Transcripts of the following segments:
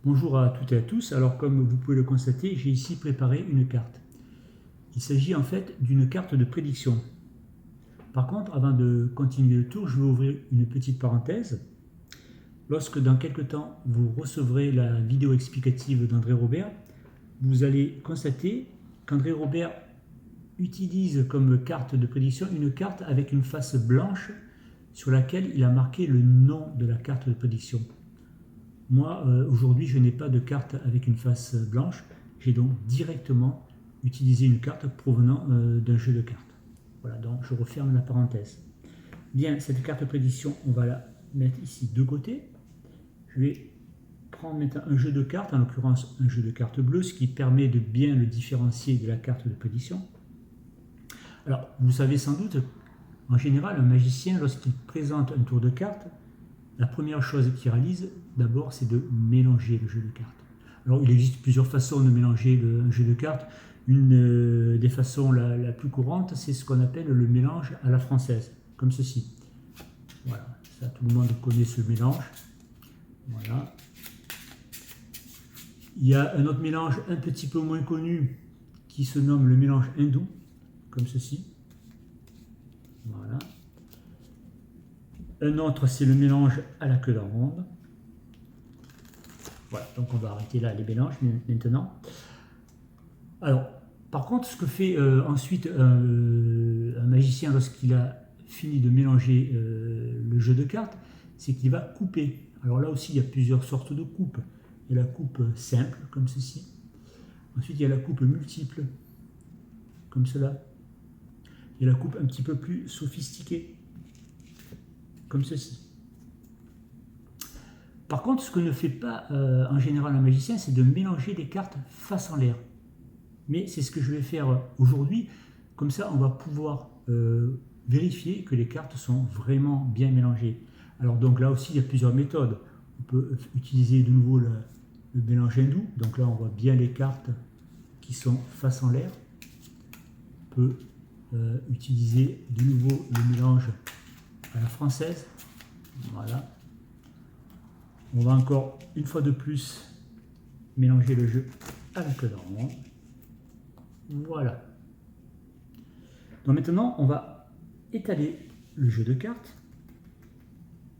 Bonjour à toutes et à tous. Alors comme vous pouvez le constater, j'ai ici préparé une carte. Il s'agit en fait d'une carte de prédiction. Par contre, avant de continuer le tour, je vais ouvrir une petite parenthèse. Lorsque dans quelques temps vous recevrez la vidéo explicative d'André Robert, vous allez constater qu'André Robert utilise comme carte de prédiction une carte avec une face blanche sur laquelle il a marqué le nom de la carte de prédiction. Moi, aujourd'hui, je n'ai pas de carte avec une face blanche. J'ai donc directement utilisé une carte provenant d'un jeu de cartes. Voilà, donc je referme la parenthèse. Bien, cette carte de prédiction, on va la mettre ici de côté. Je vais prendre maintenant un jeu de cartes, en l'occurrence un jeu de cartes bleues, ce qui permet de bien le différencier de la carte de prédiction. Alors, vous savez sans doute, en général, un magicien, lorsqu'il présente un tour de cartes, la première chose qu'il réalise, d'abord, c'est de mélanger le jeu de cartes. Alors, il existe plusieurs façons de mélanger un jeu de cartes. Une des façons la plus courante, c'est ce qu'on appelle le mélange à la française, comme ceci. Voilà, ça, tout le monde connaît ce mélange. Voilà. Il y a un autre mélange un petit peu moins connu qui se nomme le mélange hindou, comme ceci. Voilà. Un autre, c'est le mélange à la queue de ronde. Voilà, donc on va arrêter là les mélanges maintenant. Alors, par contre, ce que fait ensuite un magicien lorsqu'il a fini de mélanger le jeu de cartes, c'est qu'il va couper. Alors là aussi, il y a plusieurs sortes de coupes. Il y a la coupe simple, comme ceci. Ensuite, il y a la coupe multiple, comme cela. Il y a la coupe un petit peu plus sophistiquée, comme ceci. Par contre, ce que ne fait pas en général un magicien, c'est de mélanger les cartes face en l'air. Mais c'est ce que je vais faire aujourd'hui. Comme ça, on va pouvoir vérifier que les cartes sont vraiment bien mélangées. Alors donc là aussi, il y a plusieurs méthodes. On peut utiliser de nouveau le mélange hindou. Donc là, on voit bien les cartes qui sont face en l'air. On peut utiliser de nouveau le mélange à la française. Voilà. On va encore une fois de plus mélanger le jeu à la queue de ronde. Voilà. Donc maintenant, on va étaler le jeu de cartes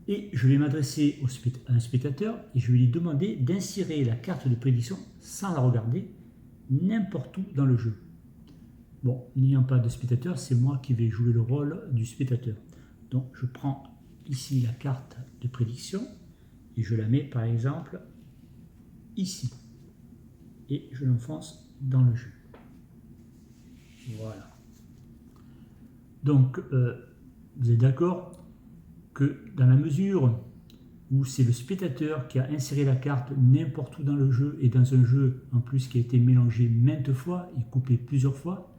et je vais m'adresser à un spectateur et je vais lui demander d'insérer la carte de prédiction sans la regarder n'importe où dans le jeu. Bon, n'ayant pas de spectateur, c'est moi qui vais jouer le rôle du spectateur. Donc je prends ici la carte de prédiction et je la mets par exemple ici et je l'enfonce dans le jeu. Voilà. Donc, vous êtes d'accord que dans la mesure où c'est le spectateur qui a inséré la carte n'importe où dans le jeu et dans un jeu en plus qui a été mélangé maintes fois et coupé plusieurs fois,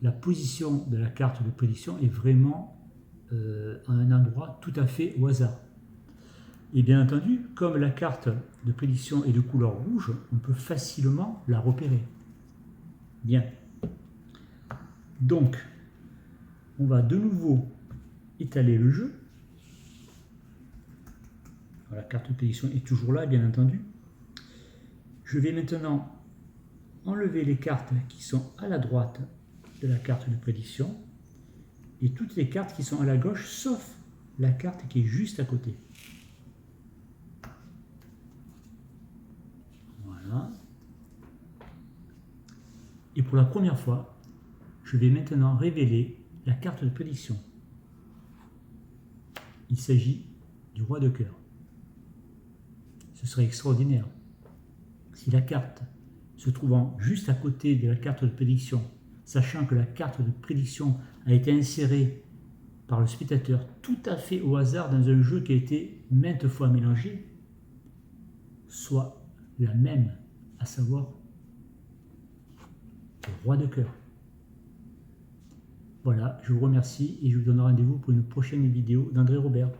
la position de la carte de prédiction est vraiment à un endroit tout à fait au hasard. Et bien entendu, comme la carte de prédiction est de couleur rouge, on peut facilement la repérer. Bien. Donc, on va de nouveau étaler le jeu. La carte de prédiction est toujours là, bien entendu. Je vais maintenant enlever les cartes qui sont à la droite de la carte de prédiction et toutes les cartes qui sont à la gauche, sauf la carte qui est juste à côté. Voilà. Et pour la première fois, je vais maintenant révéler la carte de prédiction. Il s'agit du roi de cœur. Ce serait extraordinaire si la carte se trouvant juste à côté de la carte de prédiction, sachant que la carte de prédiction a été insérée par le spectateur tout à fait au hasard dans un jeu qui a été maintes fois mélangé, soit la même, à savoir le roi de cœur. Voilà, je vous remercie et je vous donne rendez-vous pour une prochaine vidéo d'André Robert.